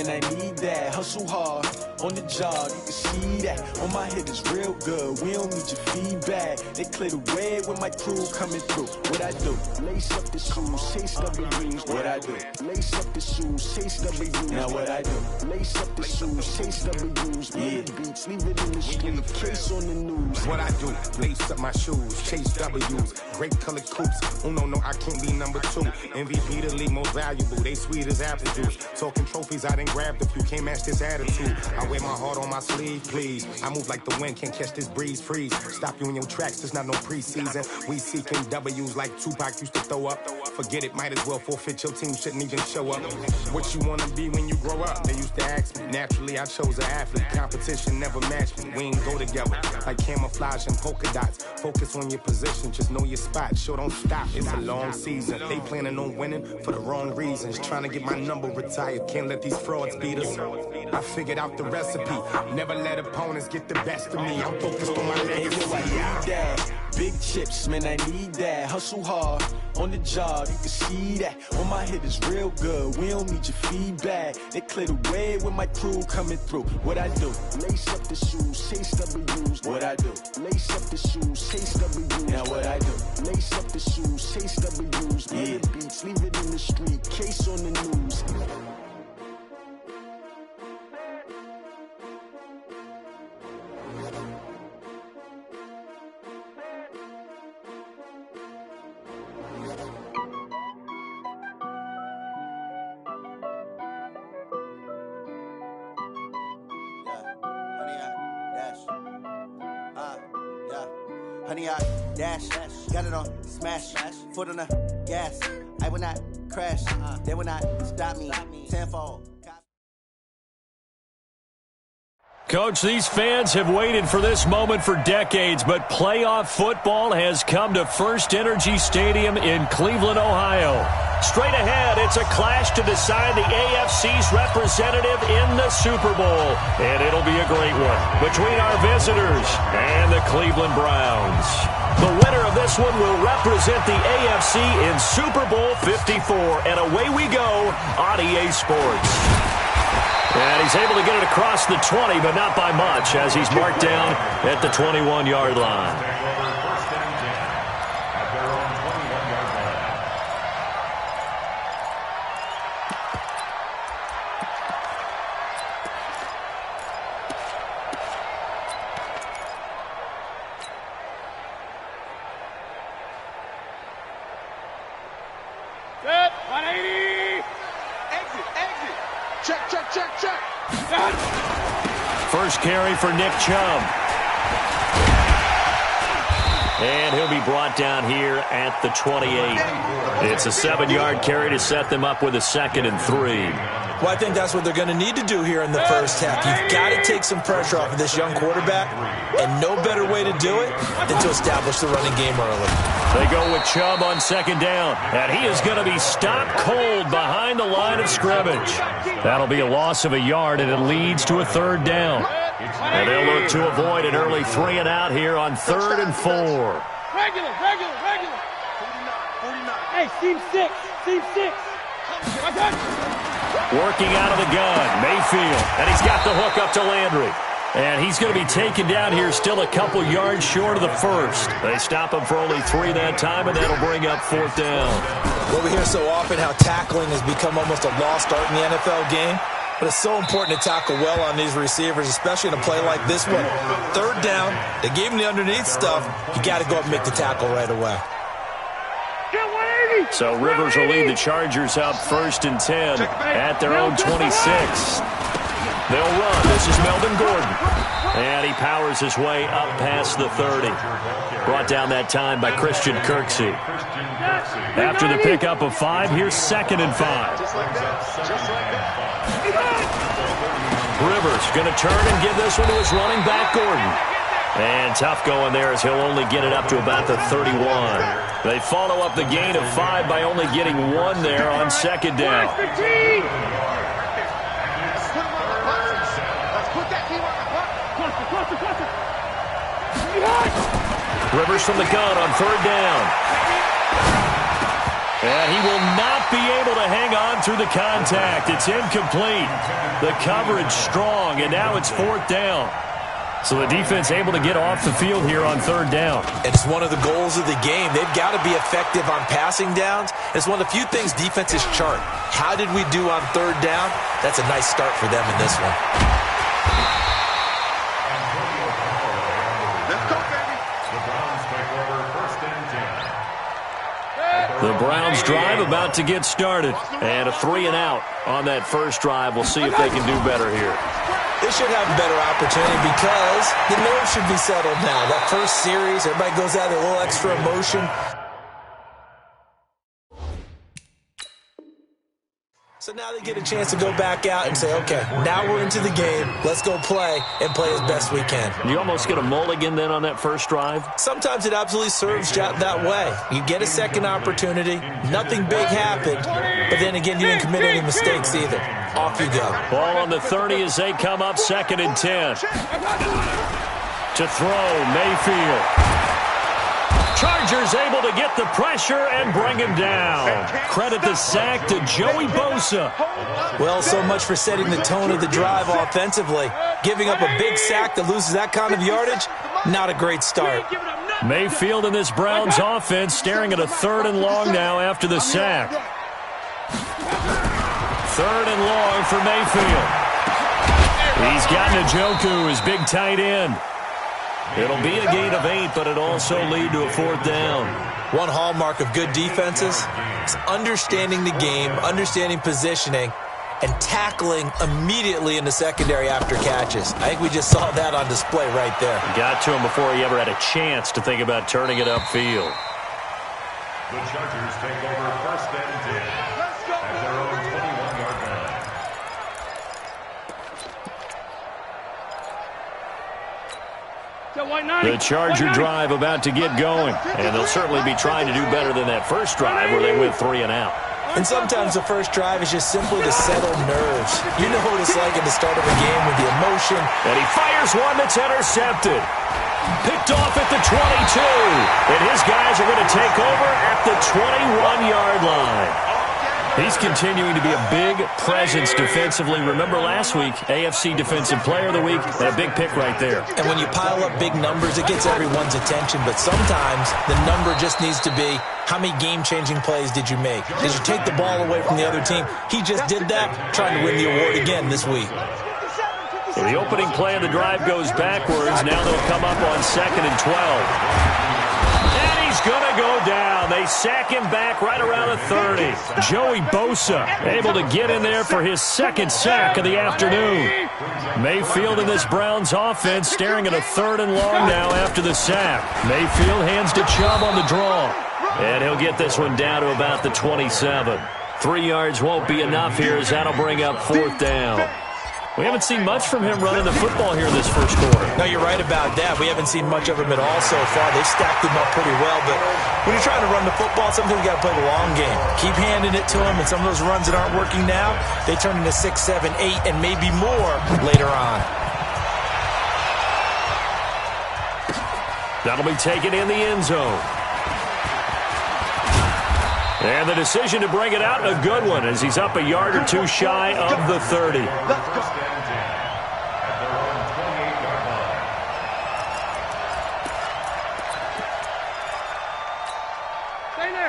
man, I need that. Hustle hard, on the job, you can see that. On my head is real good, we don't need your feedback. They clear the way with my crew coming through. What I do? Lace up the shoes, chase W's. What I do? Lace up the shoes, chase W's. Now what I do? Lace up the shoes, chase W's. Yeah. Beats, leave it in the street, case on the news. What I do? Lace up my shoes, chase W's. Great colored coops. Oh no, I can't be number 2. MVP the league most valuable. They sweet as apple juice. Talking trophies, I done grabbed a few. Can't match this attitude. I wear my heart on my sleeve, please. I move like the wind, can't catch this breeze. Freeze. Stop you in your tracks. There's not no preseason. We seeking W's like Tupac used to throw up. Forget it, might as well forfeit. Your team shouldn't even show up. What you wanna be when you grow up? They used to ask me. Naturally, I chose an athlete. Competition never matched me. We ain't go together like camouflage and polka dots. Focus on your position, just know your spot. Sure, don't stop. It's a long season. They planning on winning for the wrong reasons. Trying to get my number retired. Can't let these frauds beat us. I figured out the recipe. Never let opponents get the best of me. I'm focused on my legacy. Big chips, man, I need that. Hustle hard, on the job, you can see that. On my head is real good, we don't need your feedback. They clear the way with my crew coming through. What I do? Lace up the shoes, chase W's. What I do? Lace up the shoes, chase W's. Now what I do? Lace up the shoes, chase W's. Yeah. Beats, leave it in the street, case on the news. Honey, I dash, got it on, smash, foot on the gas. I will not crash, they will not stop me. Tenfold. Coach, these fans have waited for this moment for decades, but playoff football has come to First Energy Stadium in Cleveland, Ohio. Straight ahead, it's a clash to decide the AFC's representative in the Super Bowl, and it'll be a great one between our visitors and the Cleveland Browns. The winner of this one will represent the AFC in Super Bowl 54, and away we go on EA Sports. And he's able to get it across the 20, but not by much, as he's marked down at the 21-yard line. Set, 180. Exit. Check. First carry for Nick Chubb. And he'll be brought down here at the 28. It's a 7-yard carry to set them up with a 2nd and 3. Well, I think that's what they're going to need to do here in the first half. You've got to take some pressure off of this young quarterback, and no better way to do it than to establish the running game early. They go with Chubb on 2nd down, and he is going to be stopped cold behind the line of scrimmage. That'll be a loss of a yard, and it leads to a 3rd down. And they'll look to avoid an early 3 and out here on 3rd and 4. Regular. 49. Hey, seam 6. Working out of the gun, Mayfield, and he's got the hook up to Landry. And he's going to be taken down here still a couple yards short of the first. They stop him for only 3 that time, and that'll bring up 4th down. Well, we hear so often how tackling has become almost a lost art in the NFL game. But it's so important to tackle well on these receivers, especially in a play like this one. 3rd down, they gave him the underneath stuff. You got to go up and make the tackle right away. So Rivers will lead the Chargers up 1st and 10 at their own 26. They'll run. This is Melvin Gordon. And he powers his way up past the 30. Brought down that time by Christian Kirksey. After the pickup of 5, here's 2nd and 5. Rivers going to turn and give this one to his running back, Gordon. And tough going there as he'll only get it up to about the 31. They follow up the gain of 5 by only getting 1 there on 2nd down. Rivers from the gun on 3rd down. And he will not be able to hang on through the contact. It's incomplete. The coverage strong, and now it's 4th down. So the defense able to get off the field here on 3rd down. And it's one of the goals of the game. They've got to be effective on passing downs. It's one of the few things defenses chart. How did we do on 3rd down? That's a nice start for them in this one. Let's go, baby. The Browns drive about to get started. And a 3-and-out on that first drive. We'll see if they can do better here. They should have a better opportunity because the nerves should be settled now. That first series, everybody goes out with a little extra emotion. So now they get a chance to go back out and say, okay, now we're into the game. Let's go play and play as best we can. You almost get a mulligan then on that first drive? Sometimes it absolutely serves that way. You get a second opportunity. Nothing big happened. But then again, you didn't commit any mistakes either. Off you go. Ball on the 30 as they come up 2nd and 10. To throw, Mayfield. Chargers able to get the pressure and bring him down. Credit the sack to Joey Bosa. Well, so much for setting the tone of the drive offensively. Giving up a big sack that loses that kind of yardage, not a great start. Mayfield in this Browns offense staring at a 3rd and long now after the sack. 3rd and long for Mayfield. He's got Njoku, his big tight end. It'll be a gain of 8, but it'll also lead to a 4th down. One hallmark of good defenses is understanding the game, understanding positioning, and tackling immediately in the secondary after catches. I think we just saw that on display right there. Got to him before he ever had a chance to think about turning it upfield. The Chargers take over 1st and 10 at their own 21-yard line. The Charger drive about to get going, and they'll certainly be trying to do better than that first drive where they went 3-and-out. And sometimes the first drive is just simply to settle nerves. You know what it's like at the start of a game with the emotion. And he fires one that's intercepted. Picked off at the 22. And his guys are going to take over at the 21-yard line. He's continuing to be a big presence defensively. Remember last week, AFC Defensive Player of the Week, and a big pick right there. And when you pile up big numbers, it gets everyone's attention. But sometimes the number just needs to be, how many game-changing plays did you make? Did you take the ball away from the other team? He just did that, trying to win the award again this week. So the opening play of the drive goes backwards. Now they'll come up on 2nd and 12. He's going to go down. They sack him back right around the 30. Joey Bosa able to get in there for his 2nd sack of the afternoon. Mayfield in this Browns offense staring at a 3rd and long now after the sack. Mayfield hands to Chubb on the draw. And he'll get this one down to about the 27. 3 yards won't be enough here as that'll bring up 4th down. We haven't seen much from him running the football here in this first quarter. No, you're right about that. We haven't seen much of him at all so far. They've stacked him up pretty well, but when you're trying to run the football, sometimes you got to play the long game. Keep handing it to him, and some of those runs that aren't working now, they turn into 6, 7, 8, and maybe more later on. That'll be taken in the end zone. And the decision to bring it out, a good one, as he's up a yard or two shy of the 30.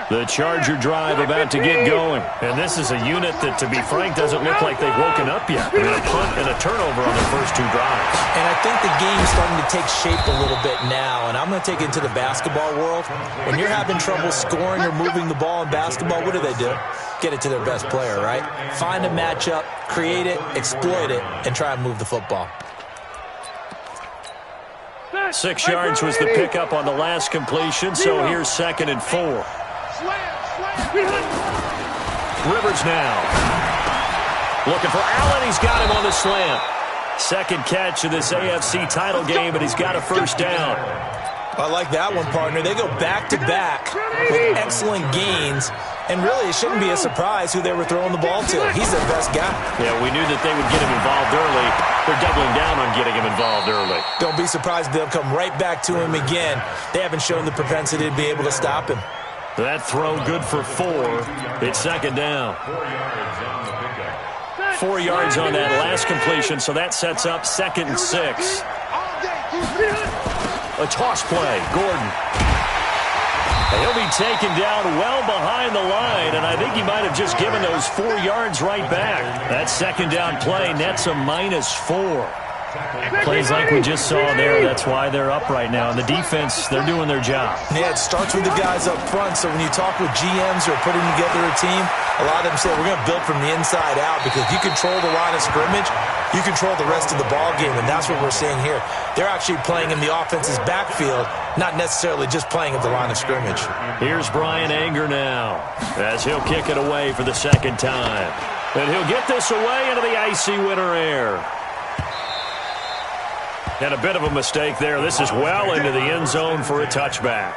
The Charger drive about to get going. And this is a unit that, to be frank, doesn't look like they've woken up yet. I mean, a punt and a turnover on their first 2 drives. And I think the game is starting to take shape a little bit now. And I'm going to take it into the basketball world. When you're having trouble scoring or moving the ball in basketball, what do? Get it to their best player, right? Find a matchup, create it, exploit it, and try and move the football. 6 yards was the pickup on the last completion, so here's 2nd and 4. Rivers now. Looking for Allen. He's got him on the slant. 2nd catch of this AFC title game, and he's got a first down. I like that one, partner. They go back-to-back with excellent gains, and really it shouldn't be a surprise who they were throwing the ball to. He's their best guy. Yeah, we knew that they would get him involved early. They're doubling down on getting him involved early. Don't be surprised if they'll come right back to him again. They haven't shown the propensity to be able to stop him. That throw good for 4. It's second down. 4 yards on that last completion, so that sets up 2nd and 6. A toss play, Gordon. He'll be taken down well behind the line, and I think he might have just given those 4 yards right back. That second down play nets a -4. Plays like we just saw there, that's why they're up right now. And the defense, they're doing their job. Yeah, it starts with the guys up front, so when you talk with GMs who are putting together a team, a lot of them say we're going to build from the inside out, because if you control the line of scrimmage, you control the rest of the ball game, and that's what we're seeing here. They're actually playing in the offense's backfield, not necessarily just playing at the line of scrimmage. Here's Brian Anger now, as he'll kick it away for the second time. And he'll get this away into the icy winter air. And a bit of a mistake there. This is well into the end zone for a touchback.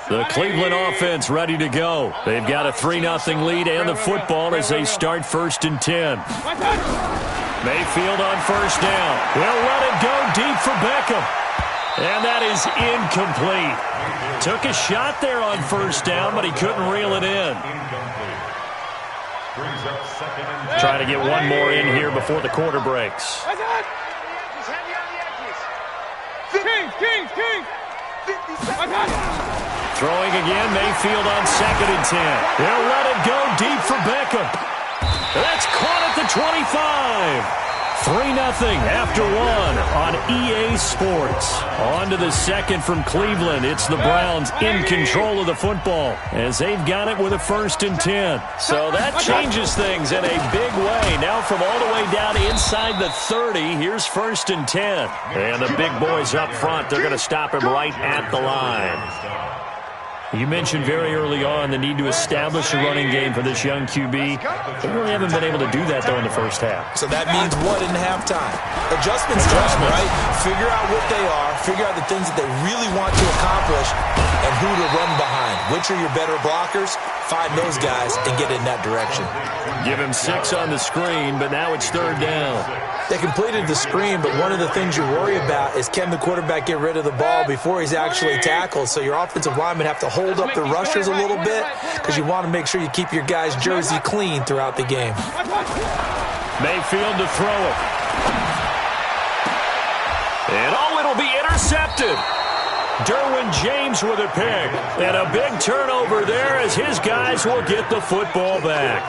The Cleveland offense ready to go. They've got a 3-0 lead and the football as they start 1st and 10. Mayfield on 1st down. He'll let it go deep for Beckham. And that is incomplete. Took a shot there on 1st down, but he couldn't reel it in. Try to get one more in here before the quarter breaks. Throwing again, Mayfield on 2nd and 10. He'll let it go deep for Beckham. That's caught at the 25. 3-0 after 1 on EA Sports. On to the second from Cleveland. It's the Browns in control of the football as they've got it with a 1st and 10. So that changes things in a big way. Now from all the way down inside the 30, here's 1st and 10. And the big boys up front, they're going to stop him right at the line. You mentioned very early on the need to establish a running game for this young QB. They really haven't been able to do that, though, in the first half. So that means what in halftime? Adjustments time, right? Figure out what they are, figure out the things that they really want to accomplish, and who to run behind. Which are your better blockers? Find those guys and get in that direction. Give him 6 on the screen, but now it's 3rd down. They completed the screen, but one of the things you worry about is can the quarterback get rid of the ball before he's actually tackled? So your offensive linemen have to hold up the rushers a little bit because you want to make sure you keep your guys' jersey clean throughout the game. Mayfield to throw it. And it'll be intercepted. Derwin James with a pick. And a big turnover there as his guys will get the football back.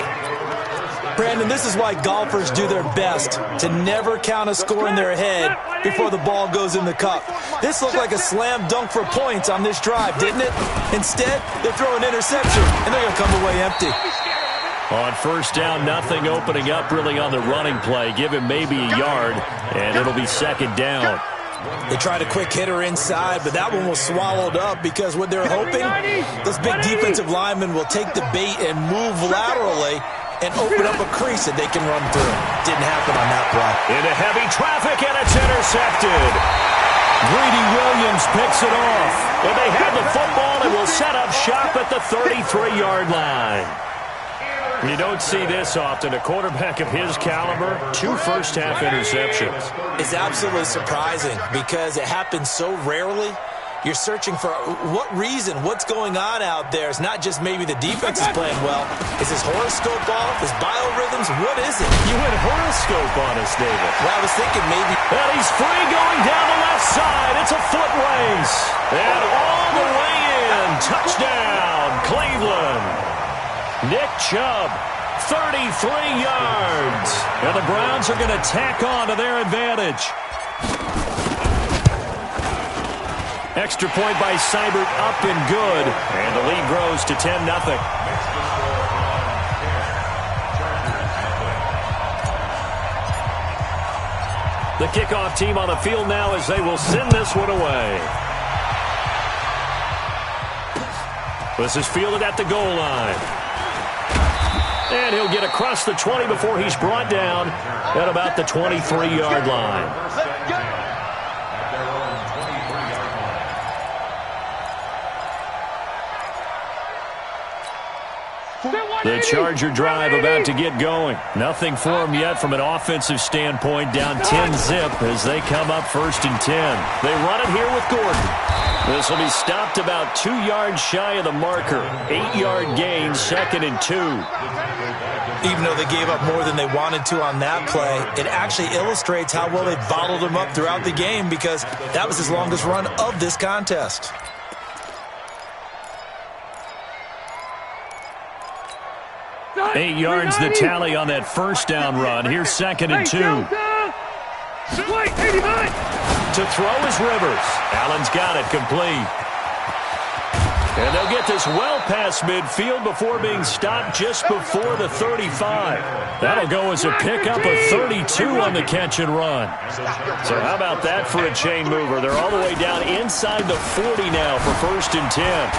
Brandon, this is why golfers do their best to never count a score in their head before the ball goes in the cup. This looked like a slam dunk for points on this drive, didn't it? Instead, they throw an interception, and they're going to come away empty. On 1st down, nothing opening up really on the running play. Give him maybe a yard, and it'll be 2nd down. They tried a quick hitter inside, but that one was swallowed up because what they're hoping, those big defensive linemen will take the bait and move laterally and open up a crease that they can run through. Didn't happen on that play. Into heavy traffic, and it's intercepted. Greedy Williams picks it off. And they have the football and will set up shop at the 33-yard line. You don't see this often. A quarterback of his caliber, 2 first-half interceptions. It's absolutely surprising because it happens so rarely. You're searching for what reason, what's going on out there. It's not just maybe the defense is playing well. Is his horoscope off? His biorhythms? What is it? You went horoscope on us, David. Well, I was thinking maybe. And he's free going down the left side. It's a foot race. And all the way in. Touchdown, Cleveland. Nick Chubb, 33 yards. And the Browns are going to tack on to their advantage. Extra point by Seibert, up and good. And the lead grows to 10-0. The kickoff team on the field now as they will send this one away. This is fielded at the goal line. And he'll get across the 20 before he's brought down at about the 23-yard line. The Charger drive about to get going. Nothing for them yet from an offensive standpoint. Down 10-zip as they come up 1st and 10. They run it here with Gordon. This will be stopped about 2 yards shy of the marker. 8-yard gain, 2nd and 2. Even though they gave up more than they wanted to on that play, it actually illustrates how well they bottled them up throughout the game because that was his longest run of this contest. Eight yards the tally on that first down run. Here's 2nd and 2. To throw is Rivers. Allen's got it complete. And they'll get this well past midfield before being stopped just before the 35. That'll go as a pickup of 32 on the catch and run. So how about that for a chain mover? They're all the way down inside the 40 now for 1st and 10.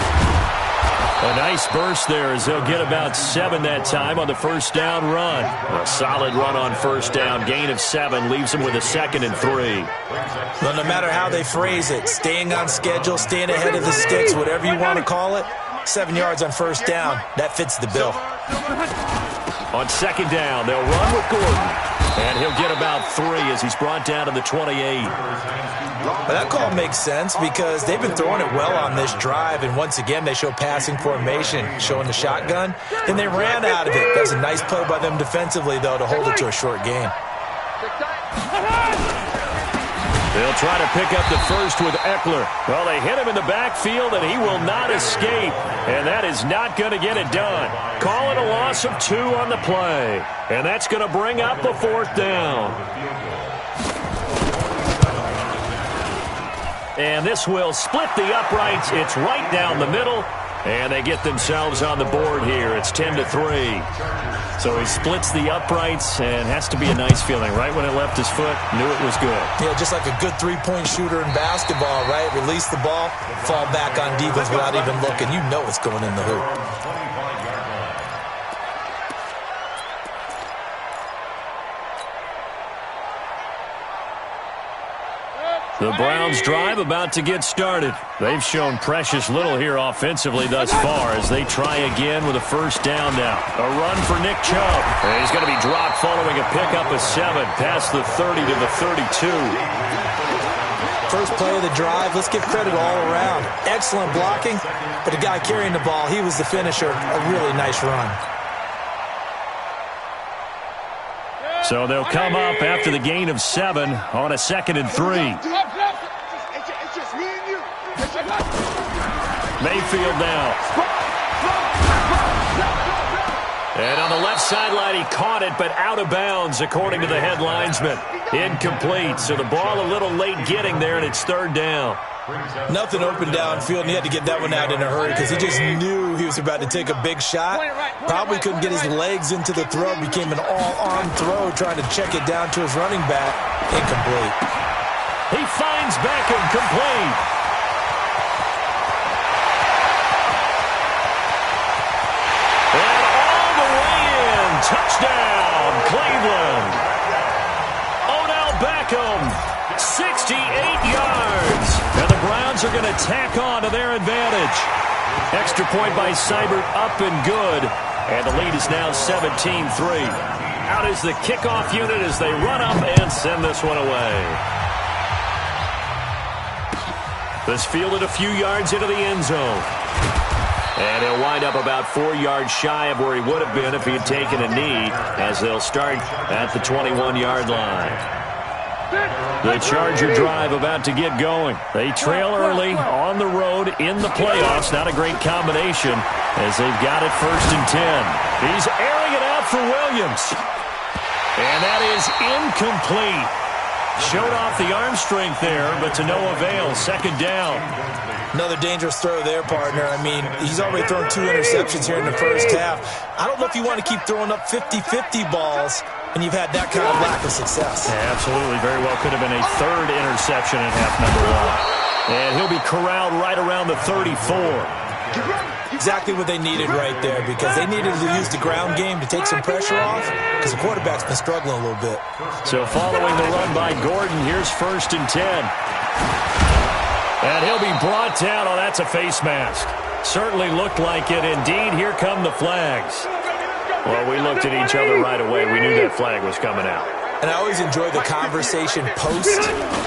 A nice burst there as they'll get about 7 that time on the first down run. A solid run on first down. Gain of 7 leaves them with a 2nd and 3. Well, no matter how they phrase it, staying on schedule, staying ahead of the sticks, whatever you want to call it, 7 yards on first down, that fits the bill. On 2nd down, they'll run with Gordon. And he'll get about 3 as he's brought down to the 28. Well, that call makes sense because they've been throwing it well on this drive, and once again they show passing formation, showing the shotgun. Then they ran out of it. That was a nice play by them defensively, though, to hold it to a short gain. They'll try to pick up the first with Eckler. Well, they hit him in the backfield, and he will not escape. And that is not going to get it done. Call it a loss of 2 on the play. And that's going to bring up a 4th down. And this will split the uprights. It's right down the middle. And they get themselves on the board here. It's 10-3. So he splits the uprights, and has to be a nice feeling. Right when it left his foot, knew it was good. Yeah, just like a good three-point shooter in basketball, right? Release the ball, fall back on defense without even looking. You know it's going in the hoop. The Browns drive about to get started. They've shown precious little here offensively thus far as they try again with a first down now. A run for Nick Chubb. And he's going to be dropped following a pickup of 7 past the 30 to the 32. First play of the drive, let's give credit all around. Excellent blocking, but the guy carrying the ball, he was the finisher. A really nice run. So they'll come up after the gain of 7 on a 2nd and 3. Mayfield now. And on the left sideline, he caught it, but out of bounds, according to the head linesman. Incomplete, so the ball a little late getting there, and it's 3rd down. Nothing open downfield, and he had to get that one out in a hurry because he just knew he was about to take a big shot. Probably couldn't get his legs into the throw. Became an all-arm throw, trying to check it down to his running back. Incomplete. He finds Beckham complete. And all the way in. Touchdown, Cleveland. Odell Beckham, 68 yards. And the Browns are going to tack on to their advantage. Extra point by Seibert, up and good. And the lead is now 17-3. Out is the kickoff unit as they run up and send this one away. This fielded a few yards into the end zone. And he'll wind up about 4 yards shy of where he would have been if he had taken a knee, as they'll start at the 21-yard line. The Charger drive about to get going. They trail early on the road in the playoffs. Not a great combination as they've got it 1st and 10. He's airing it out for Williams. And that is incomplete. Showed off the arm strength there, but to no avail. 2nd down. Another dangerous throw there, partner. I mean, he's already thrown 2 interceptions here in the first half. I don't know if you want to keep throwing up 50-50 balls when you've had that kind of lack of success. Yeah, absolutely. Very well could have been a 3rd interception in half number 1. And he'll be corralled right around the 34. Exactly what they needed right there, because they needed to use the ground game to take some pressure off, because the quarterback's been struggling a little bit. So following the run by Gordon, here's 1st and 10. And he'll be brought down. Oh, that's a face mask. Certainly looked like it. Indeed, here come the flags. Well, we looked at each other right away. We knew that flag was coming out. And I always enjoy the conversation post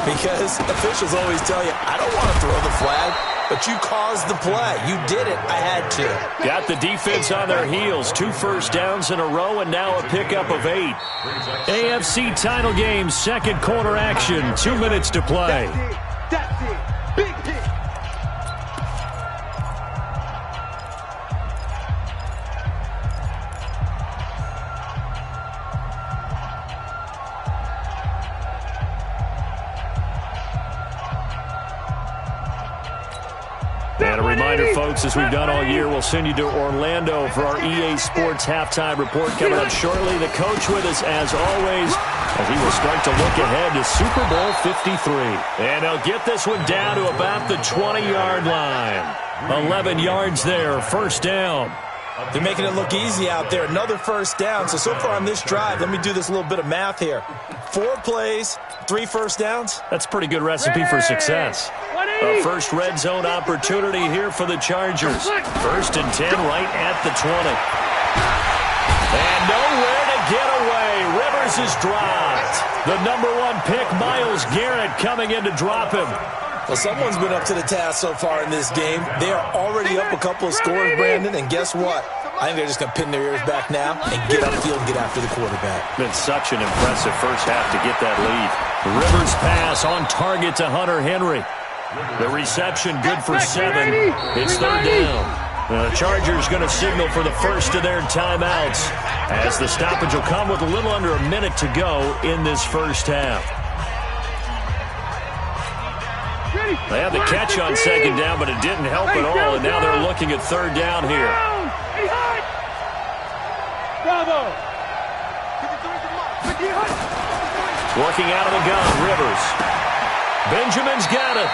because officials always tell you, I don't want to throw the flag, but you caused the play. You did it. I had to. Got the defense on their heels. 2 first downs in a row and now a pickup of 8. AFC title game, second quarter action. 2 minutes to play. That's it. Big hit. And a reminder, folks, as we've done all year, we'll send you to Orlando for our EA Sports halftime report coming up shortly. The coach with us, as always, as he will start to look ahead to Super Bowl 53. And he'll get this one down to about the 20-yard line. 11 yards there, first down. They're making it look easy out there. Another first down. So far on this drive, let me do this little bit of math here. 4 plays, 3 first downs. That's a pretty good recipe for success. A first red zone opportunity here for the Chargers. First and 10 right at the 20. And nowhere to get away. Rivers is dropped. The number 1 pick, Myles Garrett, coming in to drop him. Well, someone's been up to the task so far in this game. They are already up a couple of scores, Brandon, and guess what? I think they're just going to pin their ears back now and get upfield and get after the quarterback. Been such an impressive first half to get that lead. Rivers pass on target to Hunter Henry. The reception good for 7. It's third down. The Chargers going to signal for the first of their timeouts as the stoppage will come with a little under a minute to go in this first half. They had the catch on second down, but it didn't help at all, and now they're looking at third down here. Bravo. Working out of the gun, Rivers. Benjamin's got it.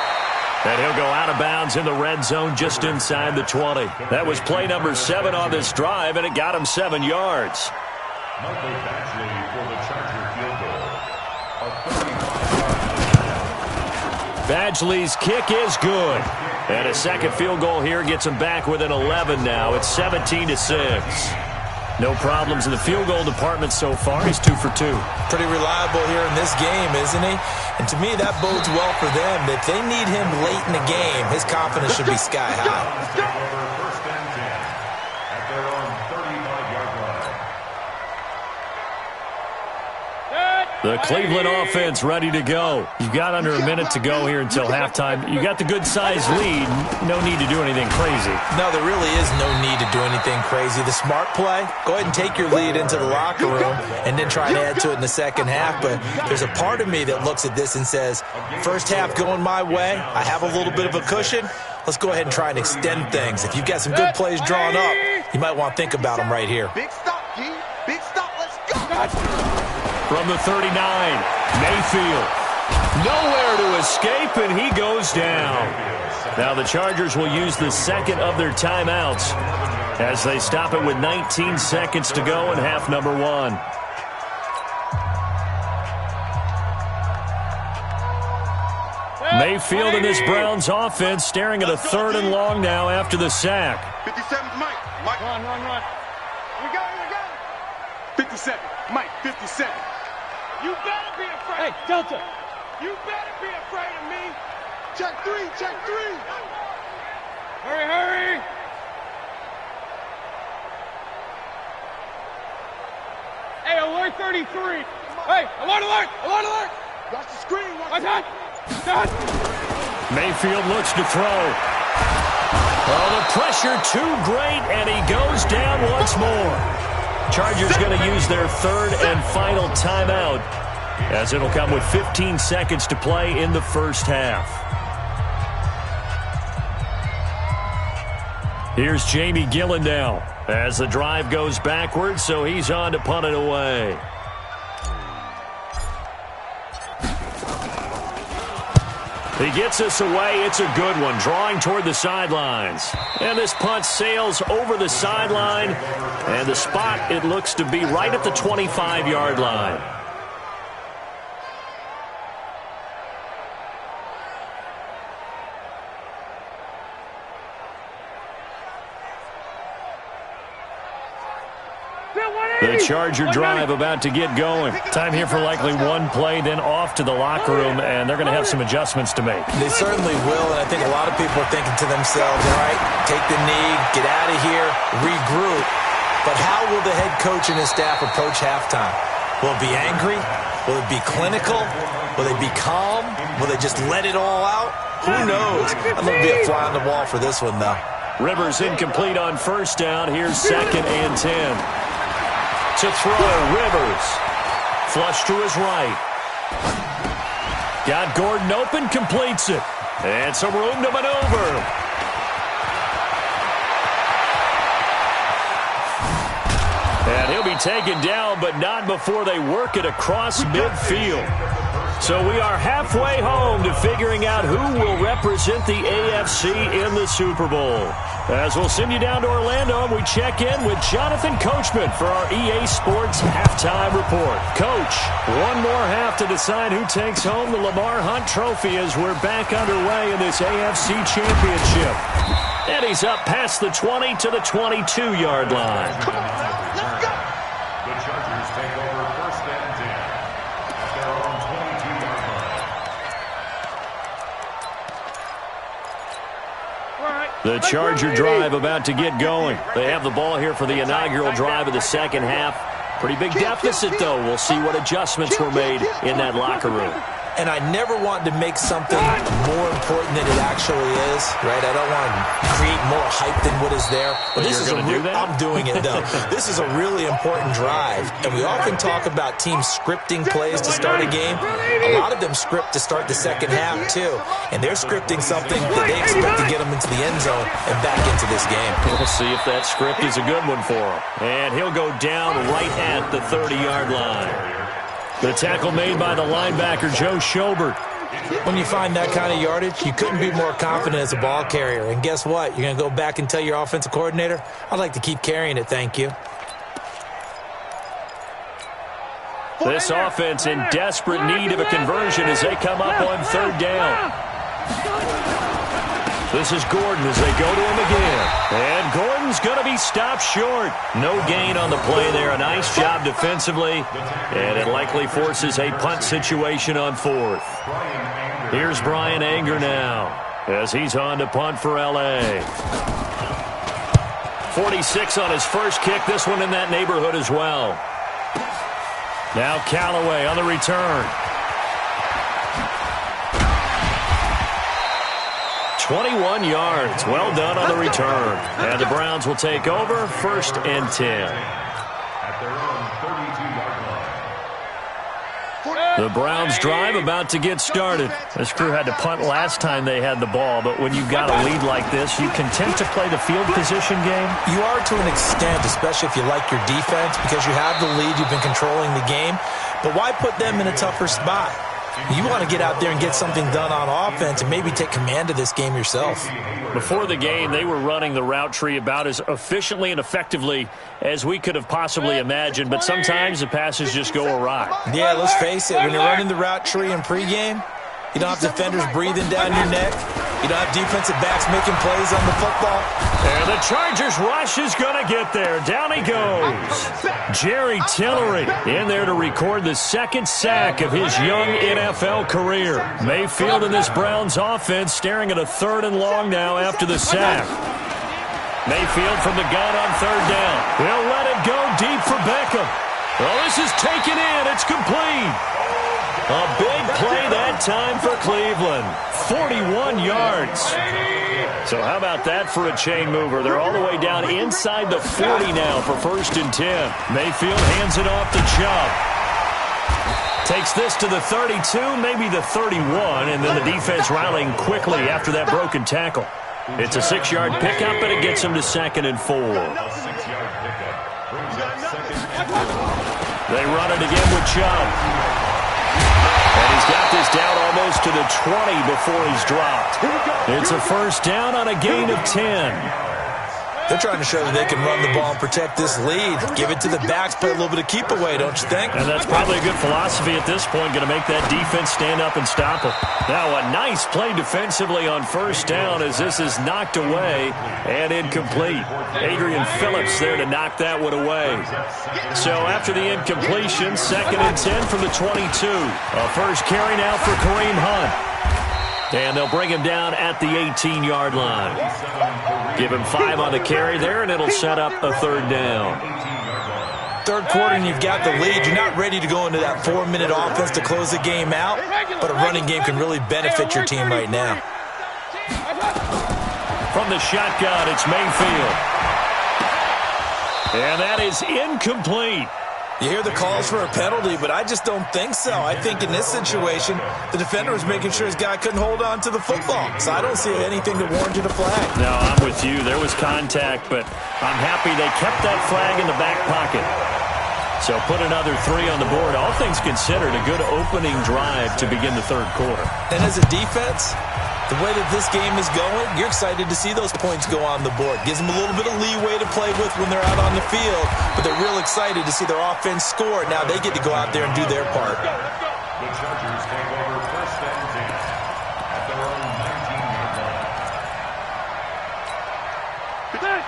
And he'll go out of bounds in the red zone just inside the 20. That was play number 7 on this drive, and it got him 7 yards. Michael Badgley for the Charger field goal. Badgley's kick is good. And a second field goal here gets him back within 11 now. It's 17-6. No problems in the field goal department so far. He's 2 for 2. Pretty reliable here in this game, isn't he? And to me, that bodes well for them. If they need him late in the game, his confidence should be sky high. First and 10 at their own 35-yard line. The Cleveland offense ready to go. You've got under a minute to go here until halftime. You got the good-sized lead. No need to do anything crazy. No, there really is no need to do anything crazy. The smart play, go ahead and take your lead into the locker room and then try and add to it in the second half. But there's a part of me that looks at this and says, first half going my way, I have a little bit of a cushion. Let's go ahead and try and extend things. If you've got some good plays drawn up, you might want to think about them right here. Big stop, G. Big stop. Let's go. From the 39, Mayfield. Nowhere to escape, and he goes down. Now the Chargers will use the second of their timeouts as they stop it with 19 seconds to go in half number 1. Mayfield and this Browns offense staring at a 3rd and long now after the sack. 57, Mike. Run. We got it. 57, Mike, 57. You better be afraid. Hey, Delta. You better be afraid of me. Check 3. Hurry. Hey, alert 33. Hey, alert. Watch the screen. Watch that. Mayfield looks to throw. Oh, the pressure too great, and he goes down once more. Chargers going to use their 3rd and final timeout as it'll come with 15 seconds to play in the first half. Here's Jamie Gillen now as the drive goes backwards, so he's on to punt it away. He gets us away. It's a good one, drawing toward the sidelines. And this punt sails over the sideline. And the spot, it looks to be right at the 25-yard line. The Charger drive about to get going. Time here for likely one play, then off to the locker room, and they're going to have some adjustments to make. They certainly will, and I think a lot of people are thinking to themselves, all right, take the knee, get out of here, regroup. But how will the head coach and his staff approach halftime? Will it be angry? Will it be clinical? Will they be calm? Will they just let it all out? Who knows? I'm going to be a fly on the wall for this one, though. Rivers incomplete on first down. Here's 2nd and 10. To throw, Rivers. Flush to his right. Got Gordon open, completes it. And some room to maneuver. And he'll be taken down, but not before they work it across midfield. So we are halfway home to figuring out who will represent the AFC in the Super Bowl. As we'll send you down to Orlando, and we check in with Jonathan Coachman for our EA Sports Halftime Report. Coach, one more half to decide who takes home the Lamar Hunt Trophy as we're back underway in this AFC Championship. And he's up past the 20 to the 22-yard line. Come on, let's go! The Chargers take over 1st and 10 at their own 22-yard line. The Charger drive about to get going. They have the ball here for the inaugural drive of the second half. Pretty big deficit, though. We'll see what adjustments were made in that locker room. And I never want to make something more important than it actually is, right? I don't want to create more hype than what is there. But this is I'm doing it, though. This is a really important drive. And we often talk about teams scripting plays to start a game. A lot of them script to start the second half, too. And they're scripting something that they expect to get them into the end zone and back into this game. We'll see if that script is a good one for him. And he'll go down right at the 30-yard line. The tackle made by the linebacker, Joe Schobert. When you find that kind of yardage, you couldn't be more confident as a ball carrier. And guess what? You're going to go back and tell your offensive coordinator, I'd like to keep carrying it, thank you. This offense in desperate need of a conversion as they come up on 3rd down. This is Gordon as they go to him again. And Gordon's going to be stopped short. No gain on the play there. A nice job defensively. And it likely forces a punt situation on 4th. Here's Brian Anger now as he's on to punt for L.A. 46 on his first kick. This one in that neighborhood as well. Now Callaway on the return. 21 yards. Well done on the return. And the Browns will take over 1st and 10. At their own 32-yard line. The Browns drive about to get started. This crew had to punt last time they had the ball, but when you've got a lead like this, you content to play the field position game? You are to an extent, especially if you like your defense, because you have the lead, you've been controlling the game. But why put them in a tougher spot? You want to get out there and get something done on offense and maybe take command of this game yourself. Before the game, they were running the route tree about as efficiently and effectively as we could have possibly imagined, but sometimes the passes just go awry. Yeah, let's face it, when you're running the route tree in pregame, you don't have defenders breathing down your neck. You don't have defensive backs making plays on the football. And the Chargers rush is going to get there. Down he goes. Jerry Tillery in there to record the 2nd sack of his young NFL career. Mayfield and this Browns offense staring at a 3rd and long now after the sack. Mayfield from the gun on 3rd down. He'll let it go deep for Beckham. Well, this is taken in. It's complete. A big play that time for Cleveland. 41 yards. So how about that for a chain mover? They're all the way down inside the 40 now for 1st and 10. Mayfield hands it off to Chubb. Takes this to the 32, maybe the 31, and then the defense rallying quickly after that broken tackle. It's a 6-yard pickup, but it gets him to 2nd and 4. They run it again with Chubb. And he's got this down almost to the 20 before he's dropped. It's a 1st down on a gain of 10. They're trying to show that they can run the ball and protect this lead. Give it to the backs, play a little bit of keep away, don't you think? And that's probably a good philosophy at this point, going to make that defense stand up and stop them. Now a nice play defensively on first down as this is knocked away and incomplete. Adrian Phillips there to knock that one away. So after the incompletion, 2nd and 10 from the 22. A first carry now for Kareem Hunt. And they'll bring him down at the 18-yard line. Give him 5 on the carry there, and it'll set up a 3rd down. Third quarter, and you've got the lead. You're not ready to go into that 4-minute offense to close the game out, but a running game can really benefit your team right now. From the shotgun, it's Mayfield. And that is incomplete. You hear the calls for a penalty, but I just don't think so. I think in this situation, the defender was making sure his guy couldn't hold on to the football. So I don't see anything to warrant you to flag. No, I'm with you. There was contact, but I'm happy they kept that flag in the back pocket. So put another 3 on the board. All things considered, a good opening drive to begin the third quarter. And as a defense, the way that this game is going, you're excited to see those points go on the board. Gives them a little bit of leeway to play with when they're out on the field, but they're real excited to see their offense score. Now they get to go out there and do their part. The Chargers take over 1st and 10 at their own 19-yard line.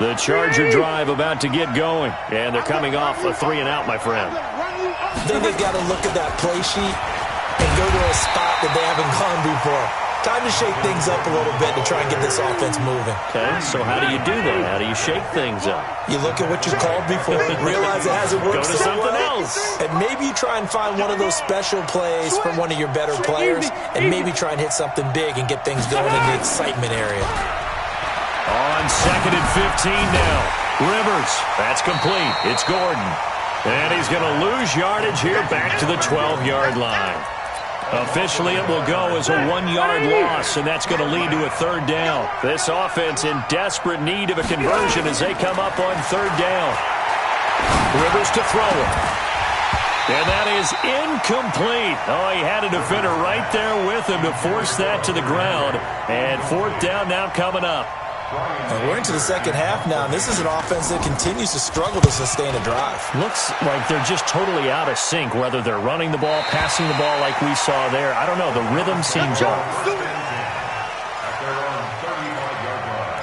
The Charger drive about to get going, and they're coming off a 3-and-out, my friend. I think they've got to look at that play sheet and go to a spot that they haven't gone before. Time to shake things up a little bit to try and get this offense moving. Okay, so how do you do that? How do you shake things up? You look at what you called before, realize it hasn't worked Go to something else. And maybe you try and find one of those special plays from one of your better players, and maybe try and hit something big and get things going in the excitement area. On 2nd and 15 now. Rivers, that's complete. It's Gordon. And he's going to lose yardage here back to the 12-yard line. Officially, it will go as a 1-yard loss, and that's going to lead to a 3rd down. This offense in desperate need of a conversion as they come up on 3rd down. Rivers to throw it. And that is incomplete. Oh, he had a defender right there with him to force that to the ground. And 4th down now coming up. We're into the second half now, and this is an offense that continues to struggle to sustain a drive. Looks like they're just totally out of sync, whether they're running the ball, passing the ball like we saw there. I don't know. The rhythm seems off. At their own 35-yard line.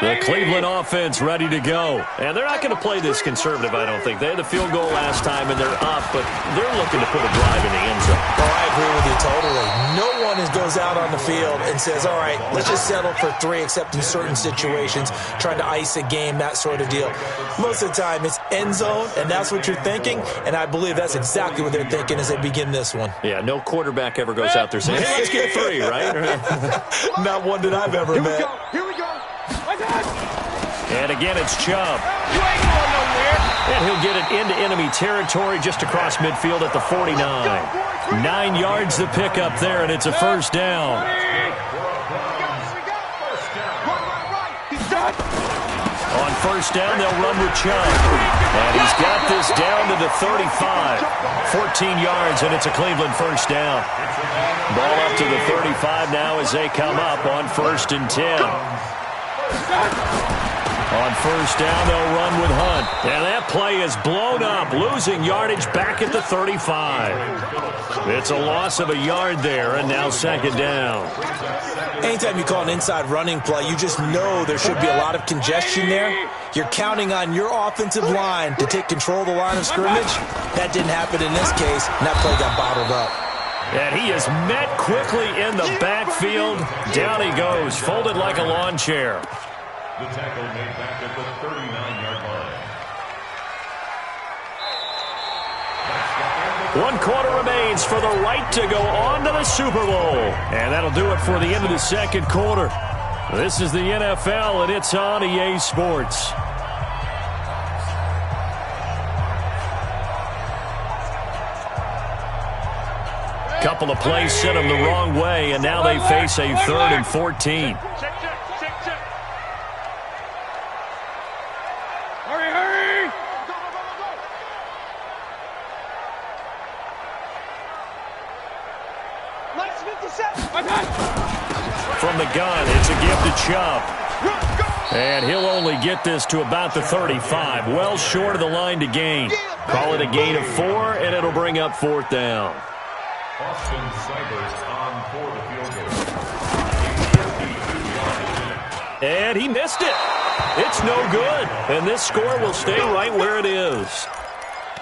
The Cleveland offense ready to go. And they're not going to play this conservative, I don't think. They had the field goal last time, and they're up, but they're looking to put a drive in the end zone. Oh, I agree with you totally. No one goes out on the field and says, all right, let's just settle for 3, except in certain situations, trying to ice a game, that sort of deal. Most of the time, it's end zone, and that's what you're thinking, and I believe that's exactly what they're thinking as they begin this one. Yeah, no quarterback ever goes out there saying, hey, let's get 3, right? Not one that I've ever met. Here we go. And again, it's Chubb. You ain't going nowhere. And he'll get it into enemy territory just across midfield at the 49. 9 yards to pick up there, and it's a 1st down. On 1st down, they'll run with Chubb. And he's got this down to the 35. 14 yards, and it's a Cleveland 1st down. Ball up to the 35 now as they come up on 1st and 10. On 1st down, they'll run with Hunt. And that play is blown up, losing yardage back at the 35. It's a loss of a yard there, and now 2nd down. Anytime you call an inside running play, you just know there should be a lot of congestion there. You're counting on your offensive line to take control of the line of scrimmage. That didn't happen in this case, and that play got bottled up. And he is met quickly in the backfield. Down he goes, folded like a lawn chair. The tackle made back at the 39-yard line. 1 quarter remains for the right to go on to the Super Bowl. And that'll do it for the end of the 2nd quarter. This is the NFL, and it's on EA Sports. Couple of plays sent them the wrong way, and now they face a 3rd and 14. Hurry! Let's 57. the gun. It's a give to Chubb. And he'll only get this to about the 35. Well short of the line to gain. Call it a gain of 4, and it'll bring up 4th down. Austin Seibert on for the field goal. And he missed it. It's no good. And this score will stay right where it is.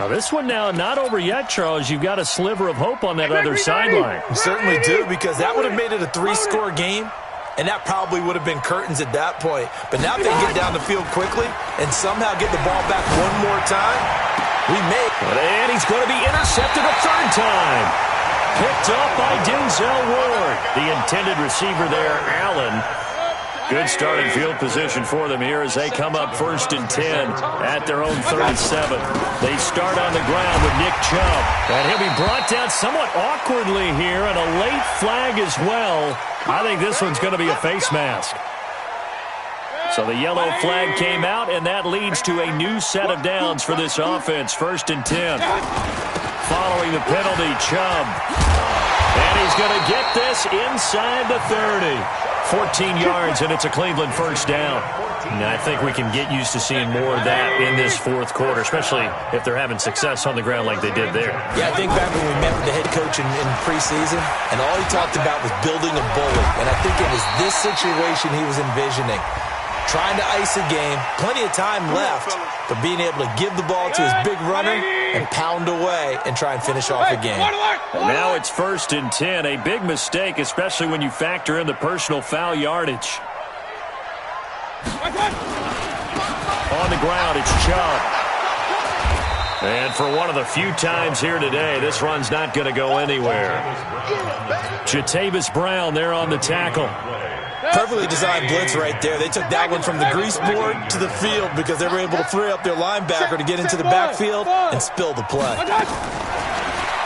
Now, this one now not over yet, Charles. You've got a sliver of hope on that other sideline. You certainly do, because that would have made it a 3-score game, and that probably would have been curtains at that point. But now if they get down the field quickly and somehow get the ball back one more time, we may. And he's going to be intercepted a 3rd time. Picked up by Denzel Ward. The intended receiver there, Allen. Good starting field position for them here as they come up 1st and 10 at their own 37. They start on the ground with Nick Chubb. And he'll be brought down somewhat awkwardly here, and a late flag as well. I think this one's going to be a face mask. So the yellow flag came out, and that leads to a new set of downs for this offense. 1st and 10. Following the penalty, Chubb. And he's going to get this inside the 30. 14 yards, and it's a Cleveland 1st down. And I think we can get used to seeing more of that in this 4th quarter, especially if they're having success on the ground like they did there. Yeah, I think back when we met with the head coach in preseason, and all he talked about was building a bully. And I think it was this situation he was envisioning. Trying to ice a game, plenty of time left, but being able to give the ball to his big runner and pound away and try and finish off the game. And now it's 1st and 10. A big mistake, especially when you factor in the personal foul yardage. On the ground, it's Chubb. And for one of the few times here today, this run's not going to go anywhere. Jatavis Brown there on the tackle. Perfectly designed blitz right there. They took that one from the grease board to the field because they were able to free up their linebacker to get into the backfield and spill the play.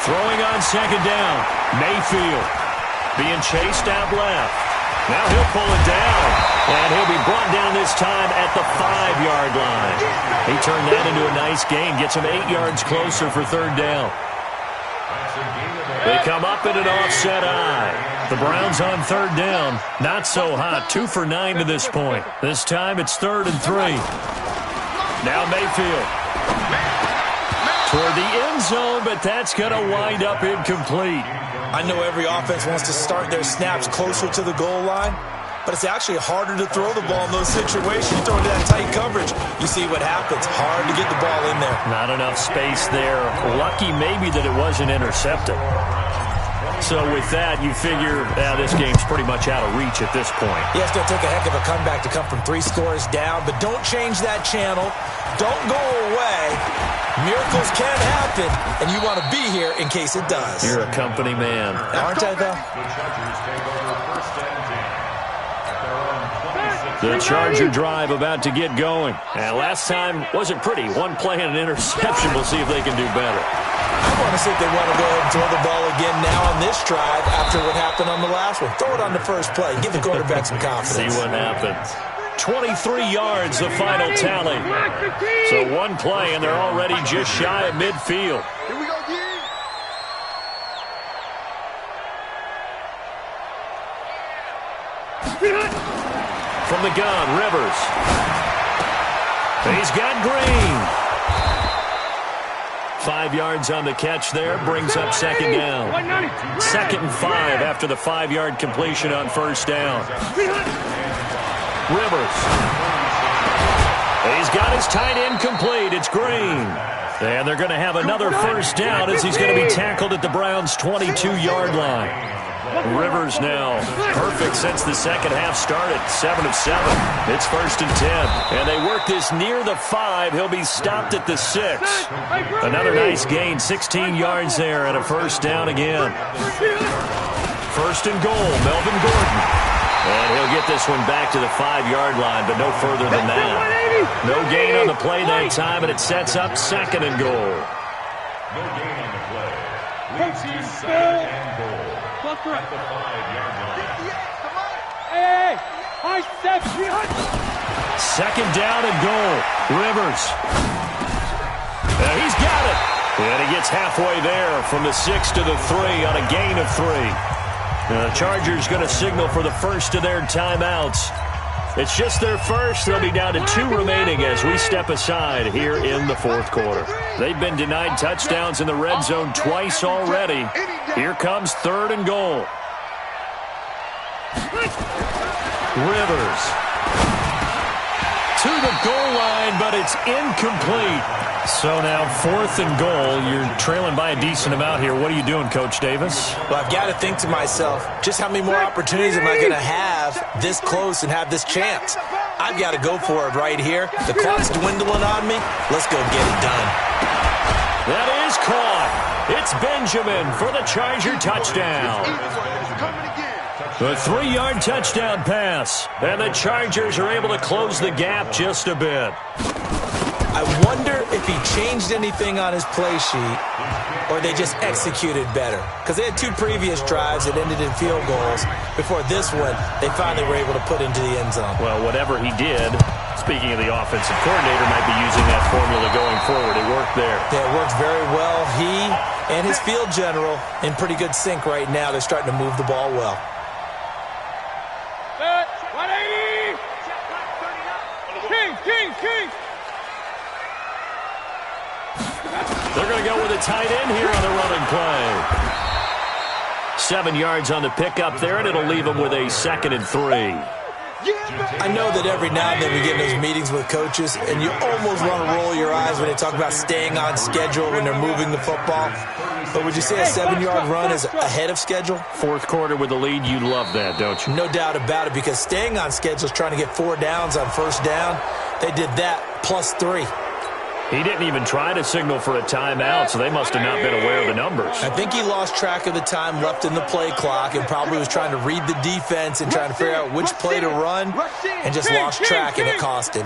Throwing on 2nd down. Mayfield being chased out left. Now he'll pull it down. And he'll be brought down this time at the 5-yard line. He turned that into a nice gain. Gets him 8 yards closer for 3rd down. They come up in an offset eye. The Browns on 3rd down. Not so hot. 2 for 9 to this point. This time it's 3rd and 3. Now Mayfield. Toward the end zone, but that's going to wind up incomplete. I know every offense wants to start their snaps closer to the goal line, but it's actually harder to throw the ball in those situations. You throw into that tight coverage, you see what happens. Hard to get the ball in there. Not enough space there. Lucky maybe that it wasn't intercepted. So with that, you figure this game's pretty much out of reach at this point. Yeah, it's going to take a heck of a comeback to come from 3 scores down, but don't change that channel. Don't go away. Miracles can happen, and you want to be here in case it does. You're a company man. Aren't I, though? The Charger drive about to get going. And last time wasn't pretty. One play and an interception. We'll see if they can do better. I want to see if they want to go ahead and throw the ball again now on this drive after what happened on the last one. Throw it on the first play. Give the quarterback some confidence. See what happens. 23 yards, the final tally. So one play, and they're already just shy of midfield. Here we go, From the gun, Rivers. He's got Green. 5 yards on the catch there, brings up 2nd down. 2nd and 5 after the 5-yard completion on 1st down. Rivers. He's got his tight end complete. It's Green. And they're going to have another 1st down as he's going to be tackled at the Browns' 22-yard line. Rivers now perfect since the second half started. 7 of 7. It's 1st and 10. And they work this near the 5. He'll be stopped at the 6. Another nice gain. 16 yards there and a 1st down again. 1st and goal. Melvin Gordon. And he'll get this one back to the 5-yard line, but no further than that. No gain on the play that time, and it sets up 2nd and goal. No gain on the play. Leads to 2nd and goal. At the 5-yard line. Hey, I said 2nd down and goal. Rivers. And he's got it. And he gets halfway there from the 6 to the 3 on a gain of 3. The Chargers going to signal for the first of their timeouts. It's just their first. They'll be down to 2 remaining as we step aside here in the fourth quarter. They've been denied touchdowns in the red zone twice already. Here comes 3rd and goal. Rivers to the goal line, but it's incomplete. So now 4th and goal. You're trailing by a decent amount here. What are you doing, Coach Davis? Well, I've got to think to myself, just how many more opportunities am I going to have this close and have this chance? I've got to go for it right here. The clock's dwindling on me. Let's go get it done. That is caught. It's Benjamin for the Charger touchdown. The 3-yard touchdown pass. And the Chargers are able to close the gap just a bit. I wonder if he changed anything on his play sheet or they just executed better. Because they had 2 previous drives that ended in field goals. Before this one, they finally were able to put into the end zone. Well, whatever he did, speaking of the offensive coordinator, might be using that formula going forward. It worked there. Yeah, it worked very well. He and his field general in pretty good sync right now. They're starting to move the ball well. 180! Kings! They're going to go with a tight end here on the running play. 7 yards on the pickup there, and it'll leave them with a 2nd and 3. I know that every now and then we get in those meetings with coaches, and you almost want to roll your eyes when they talk about staying on schedule when they're moving the football. But would you say a 7-yard run is ahead of schedule? Fourth quarter with the lead, you love that, don't you? No doubt about it, because staying on schedule is trying to get 4 downs on first down. They did that plus 3. He didn't even try to signal for a timeout, so they must have not been aware of the numbers. I think he lost track of the time left in the play clock and probably was trying to read the defense and trying to figure out which play to run and just lost track, and it cost him.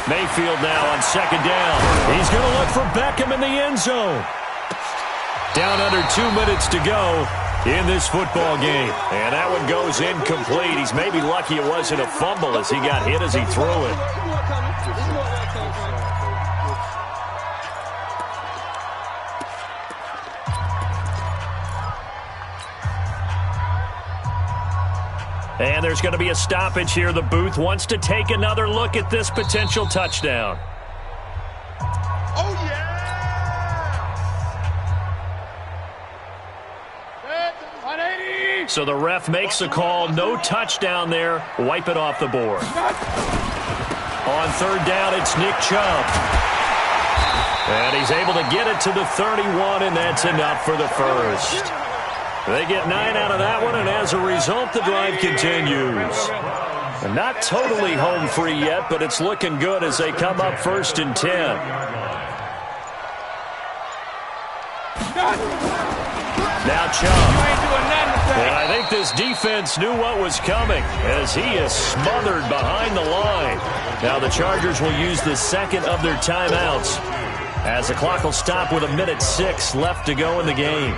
Mayfield now on 2nd down. He's going to look for Beckham in the end zone. Down under 2 minutes to go in this football game. And that one goes incomplete. He's maybe lucky it wasn't a fumble as he got hit as he threw it. And there's going to be a stoppage here. The booth wants to take another look at this potential touchdown. Oh, yeah! So the ref makes a call. No touchdown there. Wipe it off the board. On 3rd down, it's Nick Chubb. And he's able to get it to the 31, and that's enough for the first. They get 9 out of that one, and as a result, the drive continues. And not totally home free yet, but it's looking good as they come up 1st and 10. Now Chubb. And I think this defense knew what was coming as he is smothered behind the line. Now the Chargers will use the 2nd of their timeouts as the clock will stop with 1:06 left to go in the game.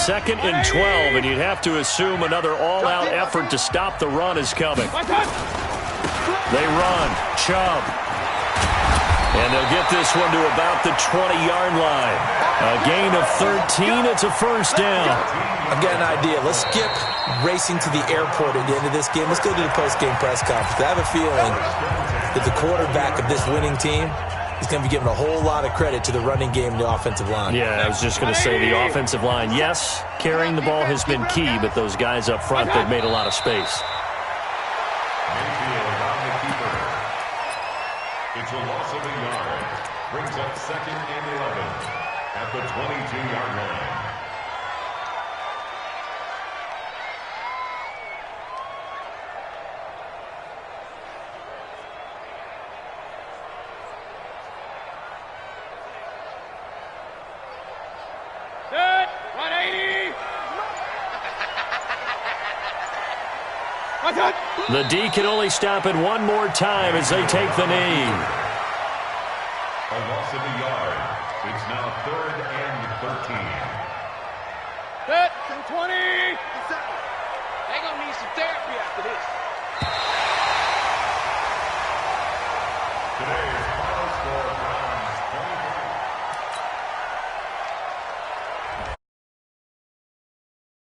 2nd and 12, and you'd have to assume another all-out effort to stop the run is coming. They run. Chubb. And they'll get this one to about the 20-yard line. A gain of 13. It's a 1st down. I've got an idea. Let's skip racing to the airport at the end of this game. Let's go to the post-game press conference. I have a feeling that the quarterback of this winning team is going to be given a whole lot of credit to the running game and the offensive line. Yeah, I was just going to say the offensive line. Yes, carrying the ball has been key, but those guys up front, they've made a lot of space. It's a loss of a yard. Brings up 2nd and 11 at the 22-yard line. Set, 180. The D can only stop it one more time as they take the knee. A loss of a yard. It's now 3rd and 13. Set, 20.